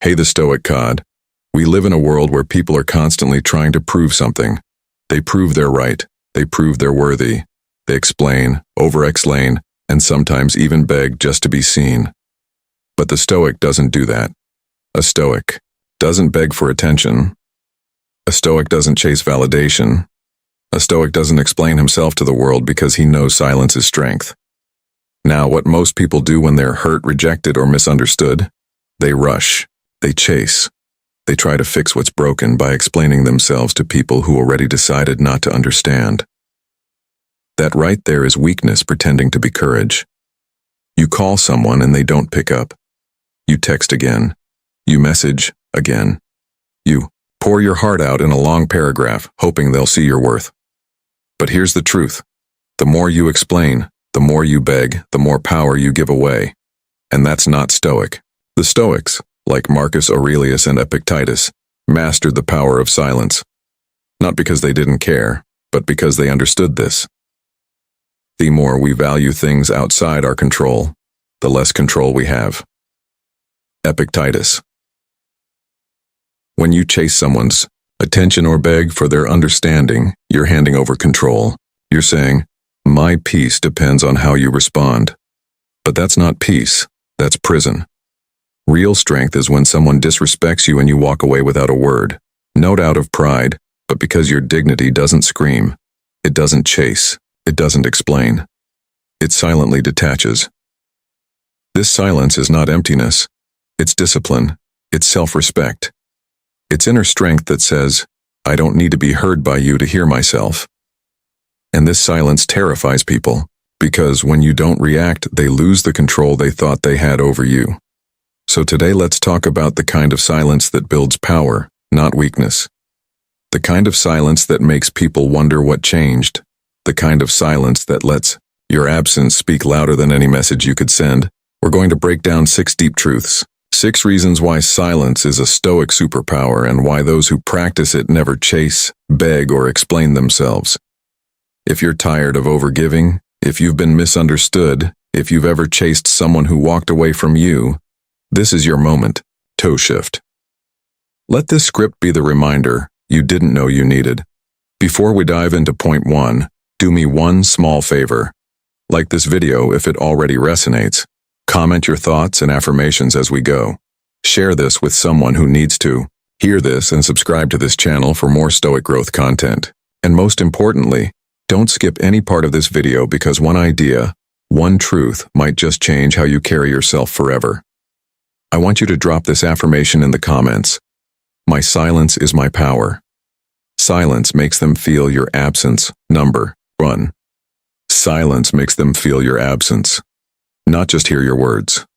Hey, the Stoic Cod. We live in a world where people are constantly trying to prove something. They prove they're right. They prove they're worthy. They explain, over-explain, and sometimes even beg just to be seen. But the Stoic doesn't do that. A Stoic doesn't beg for attention. A Stoic doesn't chase validation. A Stoic doesn't explain himself to the world because he knows silence is strength. Now, what most people do when they're hurt, rejected, or misunderstood? They rush. They chase. They try to fix what's broken by explaining themselves to people who already decided not to understand. That right there is weakness pretending to be courage. You call someone and they don't pick up. You text again. You message again. You pour your heart out in a long paragraph, hoping they'll see your worth. But here's the truth. The more you explain, the more you beg, the more power you give away. And that's not Stoic. The Stoics, like Marcus Aurelius and Epictetus, mastered the power of silence. Not because they didn't care, but because they understood this. The more we value things outside our control, the less control we have. Epictetus. When you chase someone's attention or beg for their understanding, you're handing over control. You're saying, my peace depends on how you respond. But that's not peace, that's prison. Real strength is when someone disrespects you and you walk away without a word, not out of pride, but because your dignity doesn't scream. It doesn't chase. It doesn't explain. It silently detaches. This silence is not emptiness. It's discipline. It's self-respect. It's inner strength that says, I don't need to be heard by you to hear myself. And this silence terrifies people, because when you don't react, they lose the control they thought they had over you. So today let's talk about the kind of silence that builds power, not weakness. The kind of silence that makes people wonder what changed. The kind of silence that lets your absence speak louder than any message you could send. We're going to break down 6 deep truths. 6 reasons why silence is a Stoic superpower and why those who practice it never chase, beg, or explain themselves. If you're tired of overgiving, if you've been misunderstood, if you've ever chased someone who walked away from you, this is your moment. Toe shift. Let this script be the reminder you didn't know you needed. Before we dive into point 1, do me one small favor. Like this video if it already resonates. Comment your thoughts and affirmations as we go. Share this with someone who needs to hear this and subscribe to this channel for more Stoic growth content. And most importantly, don't skip any part of this video because one idea, one truth might just change how you carry yourself forever. I want you to drop this affirmation in the comments. My silence is my power. Silence makes them feel your absence. Number 1. Silence makes them feel your absence, not just hear your words.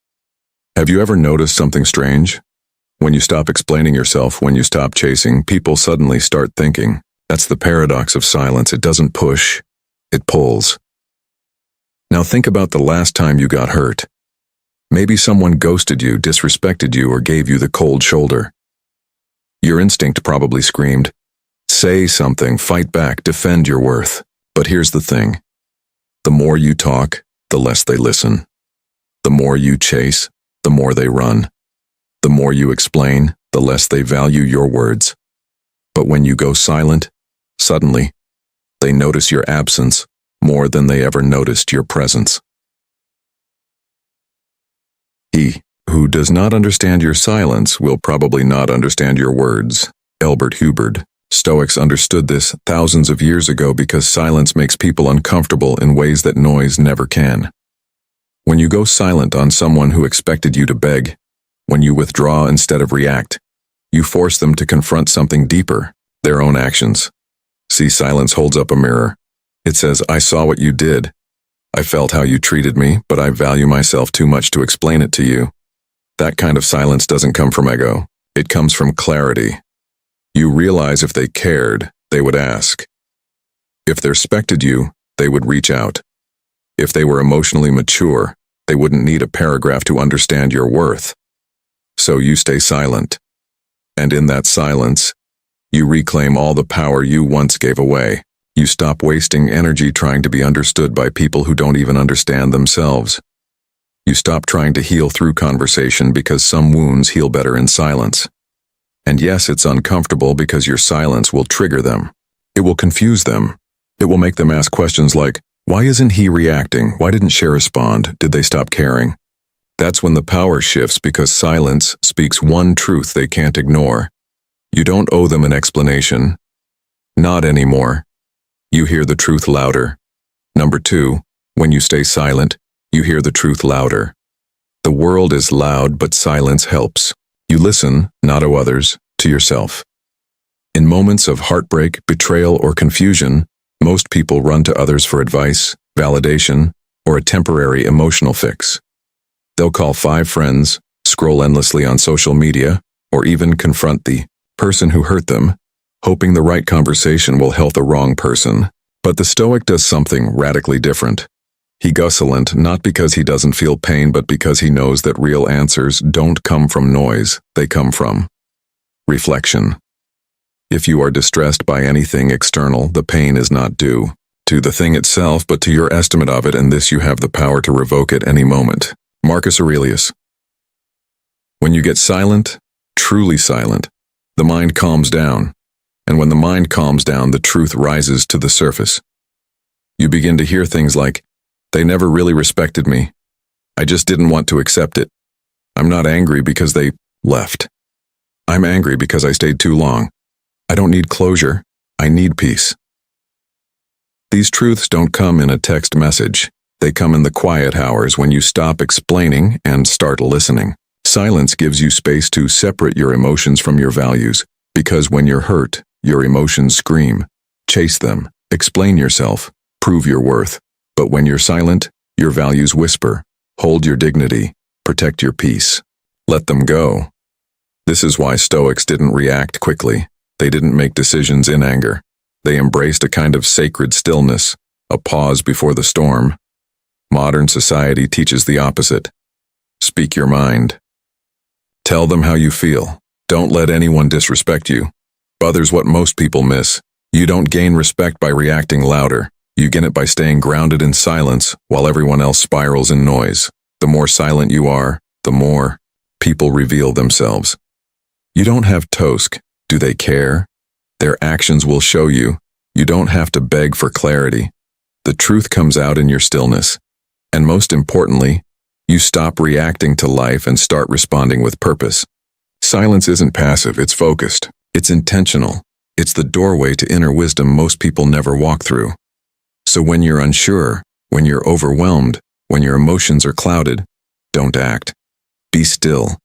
Have you ever noticed something strange? When you stop explaining yourself, when you stop chasing, people suddenly start thinking. That's the paradox of silence. It doesn't push, it pulls. Now think about the last time you got hurt. Maybe someone ghosted you, disrespected you, or gave you the cold shoulder. Your instinct probably screamed, say something, fight back, defend your worth. But here's the thing. The more you talk, the less they listen. The more you chase, the more they run. The more you explain, the less they value your words. But when you go silent, suddenly, they notice your absence more than they ever noticed your presence. He who does not understand your silence will probably not understand your words. Albert Hubbard. Stoics understood this thousands of years ago because silence makes people uncomfortable in ways that noise never can. When you go silent on someone who expected you to beg, when you withdraw instead of react, you force them to confront something deeper, their own actions. See, silence holds up a mirror. It says, I saw what you did. I felt how you treated me, but I value myself too much to explain it to you. That kind of silence doesn't come from ego. It comes from clarity. You realize if they cared, they would ask. If they respected you, they would reach out. If they were emotionally mature, they wouldn't need a paragraph to understand your worth. So you stay silent. And in that silence, you reclaim all the power you once gave away. You stop wasting energy trying to be understood by people who don't even understand themselves. You stop trying to heal through conversation because some wounds heal better in silence. And yes, it's uncomfortable because your silence will trigger them. It will confuse them. It will make them ask questions like, why isn't he reacting? Why didn't she respond? Did they stop caring? That's when the power shifts because silence speaks one truth they can't ignore. You don't owe them an explanation. Not anymore. You hear the truth louder. Number 2, when you stay silent, you hear the truth louder. The world is loud, but silence helps. You listen, not to others, to yourself. In moments of heartbreak, betrayal, or confusion, most people run to others for advice, validation, or a temporary emotional fix. They'll call 5 friends, scroll endlessly on social media, or even confront the person who hurt them, hoping the right conversation will help the wrong person. But the Stoic does something radically different. He goes silent not because he doesn't feel pain, but because he knows that real answers don't come from noise, they come from reflection. If you are distressed by anything external, the pain is not due to the thing itself, but to your estimate of it, and this you have the power to revoke at any moment. Marcus Aurelius. When you get silent, truly silent, the mind calms down. And when the mind calms down, the truth rises to the surface. You begin to hear things like, they never really respected me. I just didn't want to accept it. I'm not angry because they left. I'm angry because I stayed too long. I don't need closure. I need peace. These truths don't come in a text message. They come in the quiet hours when you stop explaining and start listening. Silence gives you space to separate your emotions from your values, because when you're hurt, your emotions scream. Chase them, explain yourself, prove your worth. But when you're silent, your values whisper. Hold your dignity, protect your peace. Let them go. This is why Stoics didn't react quickly. They didn't make decisions in anger. They embraced a kind of sacred stillness, a pause before the storm. Modern society teaches the opposite. Speak your mind. Tell them how you feel. Don't let anyone disrespect you. Others what most people miss. You don't gain respect by reacting louder. You gain it by staying grounded in silence while everyone else spirals in noise. The more silent you are, the more people reveal themselves. You don't have Tosk. Do they care? Their actions will show you. You don't have to beg for clarity. The truth comes out in your stillness. And most importantly, you stop reacting to life and start responding with purpose. Silence isn't passive, it's focused. It's intentional. It's the doorway to inner wisdom most people never walk through. So when you're unsure, when you're overwhelmed, when your emotions are clouded, don't act. Be still.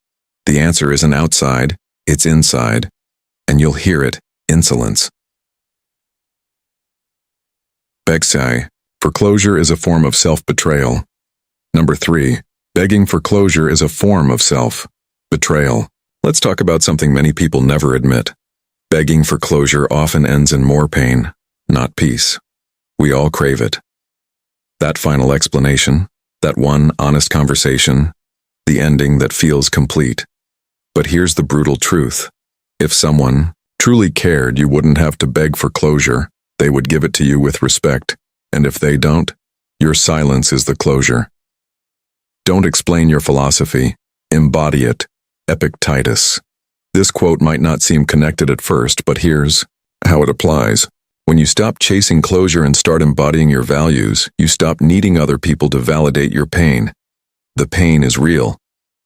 The answer isn't outside, it's inside. And you'll hear it, insolence. Begsai. Foreclosure is a form of self-betrayal. Number 3. Begging for closure is a form of self-betrayal. Let's talk about something many people never admit. Begging for closure often ends in more pain, not peace. We all crave it. That final explanation, that one honest conversation, the ending that feels complete. But here's the brutal truth. If someone truly cared, you wouldn't have to beg for closure. They would give it to you with respect. And if they don't, your silence is the closure. Don't explain your philosophy. Embody it. Epictetus. This quote might not seem connected at first, but here's how it applies. When you stop chasing closure and start embodying your values, you stop needing other people to validate your pain. The pain is real,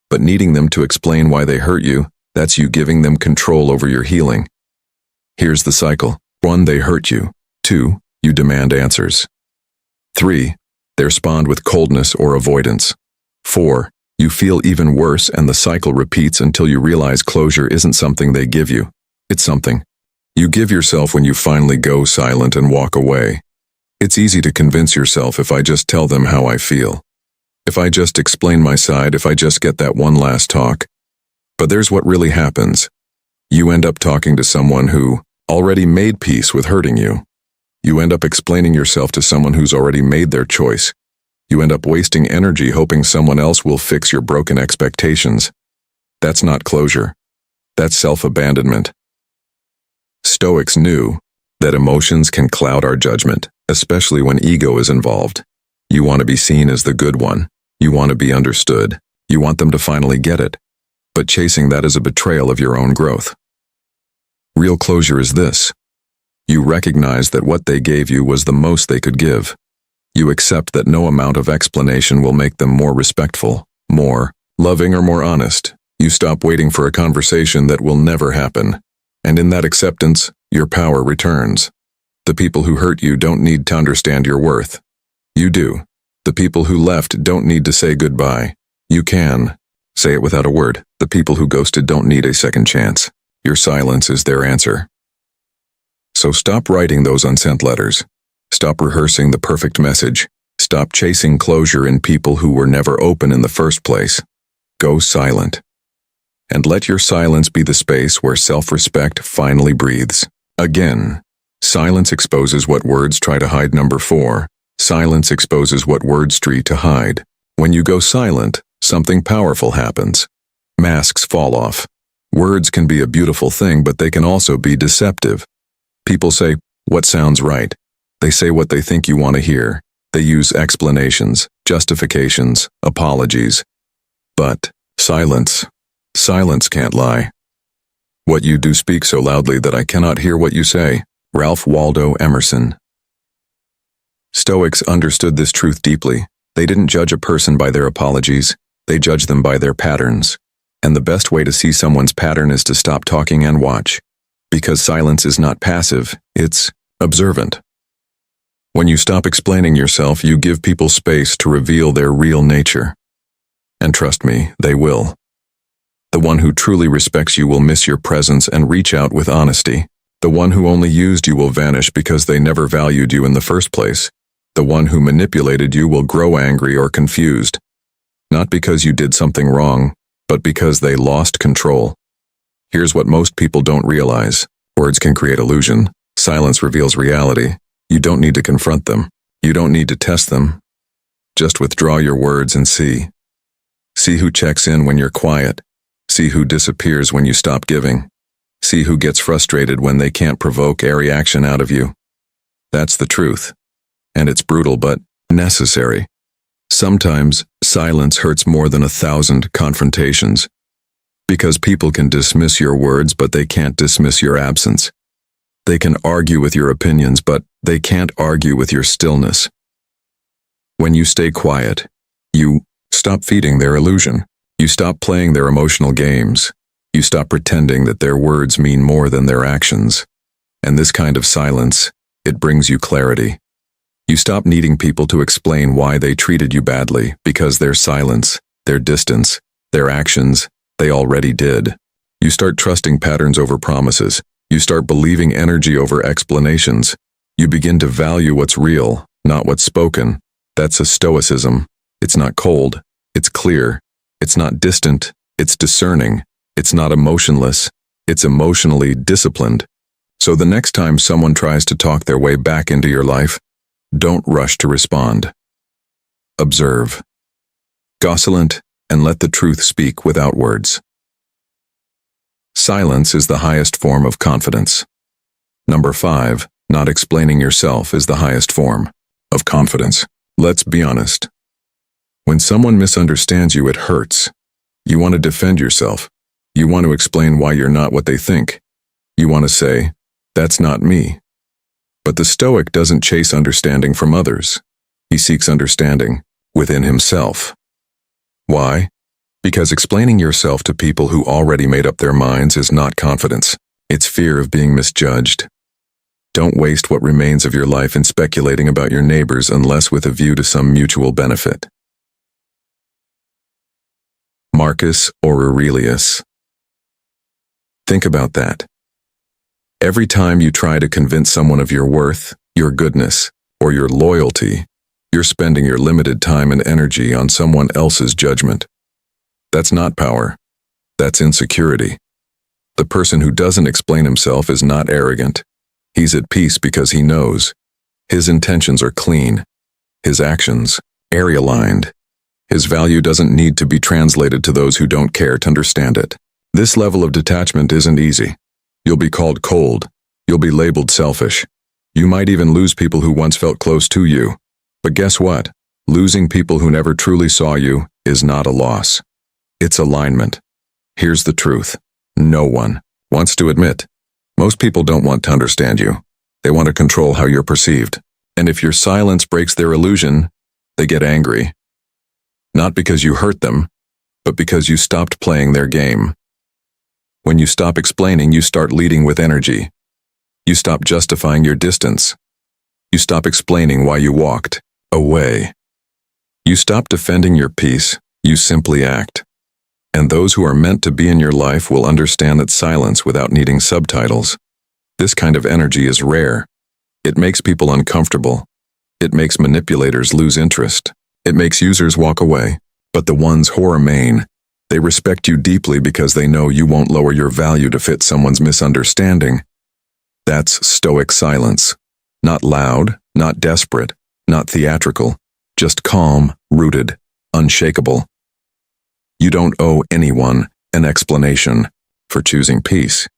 but needing them to explain why they hurt you, that's you giving them control over your healing. Here's the cycle. 1. They hurt you. 2. You demand answers. 3. They respond with coldness or avoidance. 4. You feel even worse, and the cycle repeats until you realize closure isn't something they give you. It's something you give yourself when you finally go silent and walk away. It's easy to convince yourself, if I just tell them how I feel. If I just explain my side, if I just get that one last talk. But there's what really happens. You end up talking to someone who already made peace with hurting you. You end up explaining yourself to someone who's already made their choice. You end up wasting energy hoping someone else will fix your broken expectations. That's not closure. That's self-abandonment. Stoics knew that emotions can cloud our judgment, especially when ego is involved. You want to be seen as the good one. You want to be understood. You want them to finally get it. But chasing that is a betrayal of your own growth. Real closure is this. You recognize that what they gave you was the most they could give. You accept that no amount of explanation will make them more respectful, more loving, or more honest. You stop waiting for a conversation that will never happen. And in that acceptance, your power returns. The people who hurt you don't need to understand your worth. You do. The people who left don't need to say goodbye. You can. Say it without a word. The people who ghosted don't need a second chance. Your silence is their answer. So stop writing those unsent letters. Stop rehearsing the perfect message. Stop chasing closure in people who were never open in the first place. Go silent. And let your silence be the space where self-respect finally breathes. Again, silence exposes what words try to hide. Number 4, silence exposes what words try to hide. When you go silent, something powerful happens. Masks fall off. Words can be a beautiful thing, but they can also be deceptive. People say, what sounds right? They say what they think you want to hear. They use explanations, justifications, apologies. But silence can't lie. What you do speaks so loudly that I cannot hear what you say. Ralph Waldo Emerson. Stoics understood this truth deeply. They didn't judge a person by their apologies. They judged them by their patterns. And the best way to see someone's pattern is to stop talking and watch. Because silence is not passive, it's observant. When you stop explaining yourself, you give people space to reveal their real nature. And trust me, they will. The one who truly respects you will miss your presence and reach out with honesty. The one who only used you will vanish because they never valued you in the first place. The one who manipulated you will grow angry or confused. Not because you did something wrong, but because they lost control. Here's what most people don't realize. Words can create illusion. Silence reveals reality. You don't need to confront them. You don't need to test them. Just withdraw your words and see. See who checks in when you're quiet. See who disappears when you stop giving. See who gets frustrated when they can't provoke a reaction out of you. That's the truth. And it's brutal but necessary. Sometimes silence hurts more than 1,000 confrontations. Because people can dismiss your words, but they can't dismiss your absence. They can argue with your opinions, but they can't argue with your stillness. When you stay quiet, you stop feeding their illusion. You stop playing their emotional games. You stop pretending that their words mean more than their actions. And this kind of silence, it brings you clarity. You stop needing people to explain why they treated you badly, because their silence, their distance, their actions, they already did. You start trusting patterns over promises. You start believing energy over explanations. You begin to value what's real, not what's spoken. That's a Stoicism. It's not cold. It's clear. It's not distant. It's discerning. It's not emotionless. It's emotionally disciplined. So the next time someone tries to talk their way back into your life, don't rush to respond. Observe. Gossilent, and let the truth speak without words. Silence is the highest form of confidence. Number 5, not explaining yourself is the highest form of confidence. Let's be honest. When someone misunderstands you, it hurts. You want to defend yourself. You want to explain why you're not what they think. You want to say, that's not me. But the Stoic doesn't chase understanding from others. He seeks understanding within himself. Why? Because explaining yourself to people who already made up their minds is not confidence. It's fear of being misjudged. Don't waste what remains of your life in speculating about your neighbors unless with a view to some mutual benefit. Marcus Aurelius. Think about that. Every time you try to convince someone of your worth, your goodness, or your loyalty, you're spending your limited time and energy on someone else's judgment. That's not power. That's insecurity. The person who doesn't explain himself is not arrogant. He's at peace because he knows. His intentions are clean. His actions, area-aligned. His value doesn't need to be translated to those who don't care to understand it. This level of detachment isn't easy. You'll be called cold. You'll be labeled selfish. You might even lose people who once felt close to you. But guess what? Losing people who never truly saw you is not a loss. It's alignment. Here's the truth. No one wants to admit. Most people don't want to understand you. They want to control how you're perceived. And if your silence breaks their illusion, they get angry. Not because you hurt them, but because you stopped playing their game. When you stop explaining, you start leading with energy. You stop justifying your distance. You stop explaining why you walked away. You stop defending your peace, you simply act. And those who are meant to be in your life will understand that silence without needing subtitles. This kind of energy is rare. It makes people uncomfortable. It makes manipulators lose interest. It makes users walk away. But the ones who remain, they respect you deeply because they know you won't lower your value to fit someone's misunderstanding. That's Stoic silence. Not loud, not desperate, not theatrical, just calm, rooted, unshakable. You don't owe anyone an explanation for choosing peace.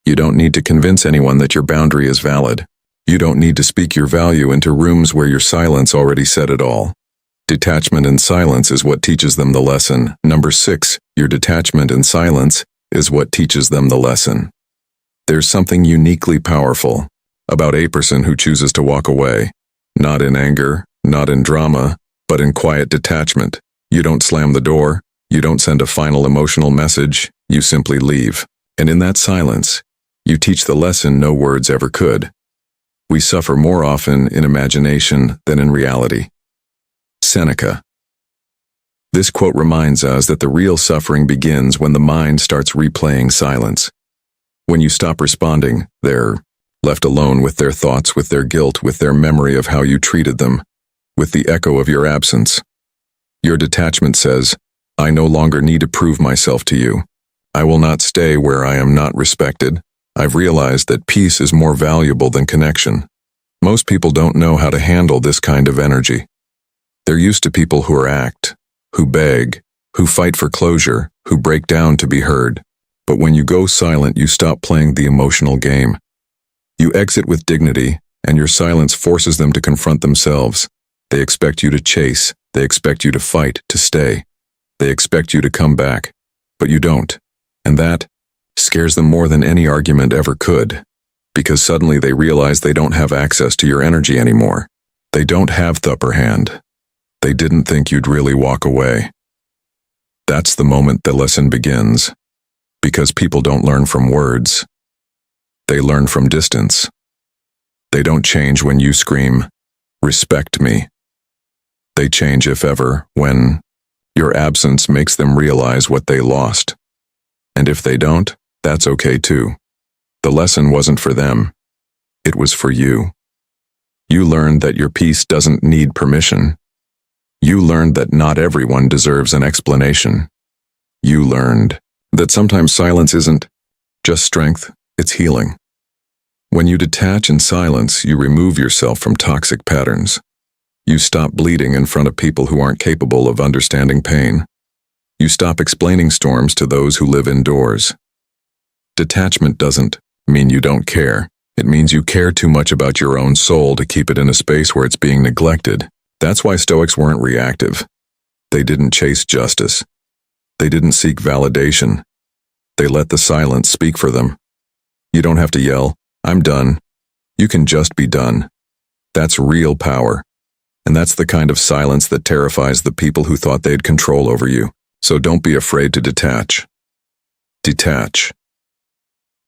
You don't need to convince anyone that your boundary is valid. You don't need to speak your value into rooms where your silence already said it all. Detachment and silence is what teaches them the lesson. Number 6, your detachment and silence is what teaches them the lesson. There's something uniquely powerful about a person who chooses to walk away, not in anger, not in drama, but in quiet detachment. You don't slam the door. You don't send a final emotional message. You simply leave. And in that silence, you teach the lesson no words ever could. We suffer more often in imagination than in reality. Seneca. This quote reminds us that the real suffering begins when the mind starts replaying silence. When you stop responding, they're left alone with their thoughts, with their guilt, with their memory of how you treated them, with the echo of your absence. Your detachment says, I no longer need to prove myself to you. I will not stay where I am not respected. I've realized that peace is more valuable than connection. Most people don't know how to handle this kind of energy. They're used to people who act, who beg, who fight for closure, who break down to be heard. But when you go silent, you stop playing the emotional game. You exit with dignity, and your silence forces them to confront themselves. They expect you to chase. They expect you to fight, to stay. They expect you to come back, but you don't. And that scares them more than any argument ever could, because suddenly they realize they don't have access to your energy anymore. They don't have the upper hand. They didn't think you'd really walk away. That's the moment the lesson begins, because people don't learn from words. They learn from distance. They don't change when you scream, respect me. They change, if ever, when your absence makes them realize what they lost. And if they don't, that's okay too. The lesson wasn't for them. It was for you. You learned that your peace doesn't need permission. You learned that not everyone deserves an explanation. You learned that sometimes silence isn't just strength, it's healing. When you detach in silence, you remove yourself from toxic patterns. You stop bleeding in front of people who aren't capable of understanding pain. You stop explaining storms to those who live indoors. Detachment doesn't mean you don't care. It means you care too much about your own soul to keep it in a space where it's being neglected. That's why Stoics weren't reactive. They didn't chase justice. They didn't seek validation. They let the silence speak for them. You don't have to yell, I'm done. You can just be done. That's real power. And that's the kind of silence that terrifies the people who thought they'd control over you. So don't be afraid to detach. Detach.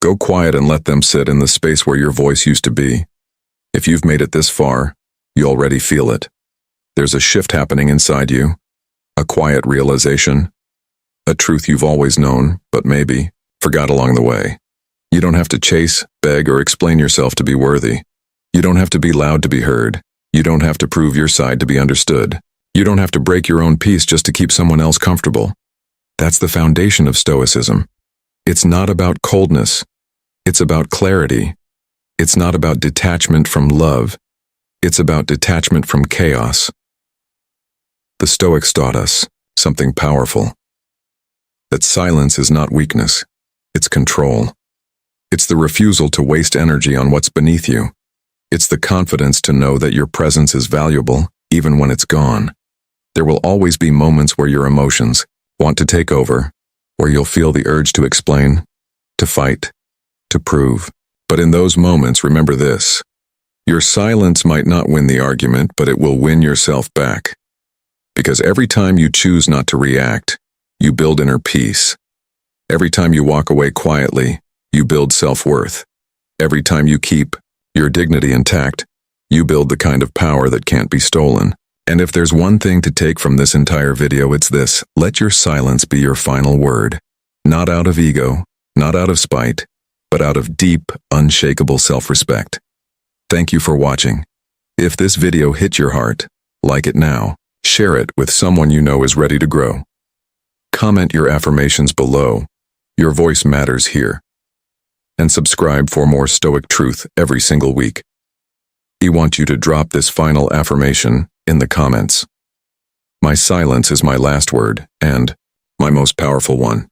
Go quiet and let them sit in the space where your voice used to be. If you've made it this far, you already feel it. There's a shift happening inside you, a quiet realization, a truth you've always known, but maybe forgot along the way. You don't have to chase, beg, or explain yourself to be worthy. You don't have to be loud to be heard. You don't have to prove your side to be understood. You don't have to break your own peace just to keep someone else comfortable. That's the foundation of Stoicism. It's not about coldness. It's about clarity. It's not about detachment from love. It's about detachment from chaos. The Stoics taught us something powerful. That silence is not weakness. It's control. It's the refusal to waste energy on what's beneath you. It's the confidence to know that your presence is valuable, even when it's gone. There will always be moments where your emotions want to take over, where you'll feel the urge to explain, to fight, to prove. But in those moments, remember this. Your silence might not win the argument, but it will win yourself back. Because every time you choose not to react, you build inner peace. Every time you walk away quietly, you build self-worth. Every time you keep your dignity intact, you build the kind of power that can't be stolen. And if there's one thing to take from this entire video, it's this: let your silence be your final word. Not out of ego, not out of spite, but out of deep, unshakable self-respect. Thank you for watching. If this video hit your heart, like it now. Share it with someone you know is ready to grow. Comment your affirmations below. Your voice matters here. And subscribe for more Stoic truth every single week. I want you to drop this final affirmation in the comments. My silence is my last word, and my most powerful one.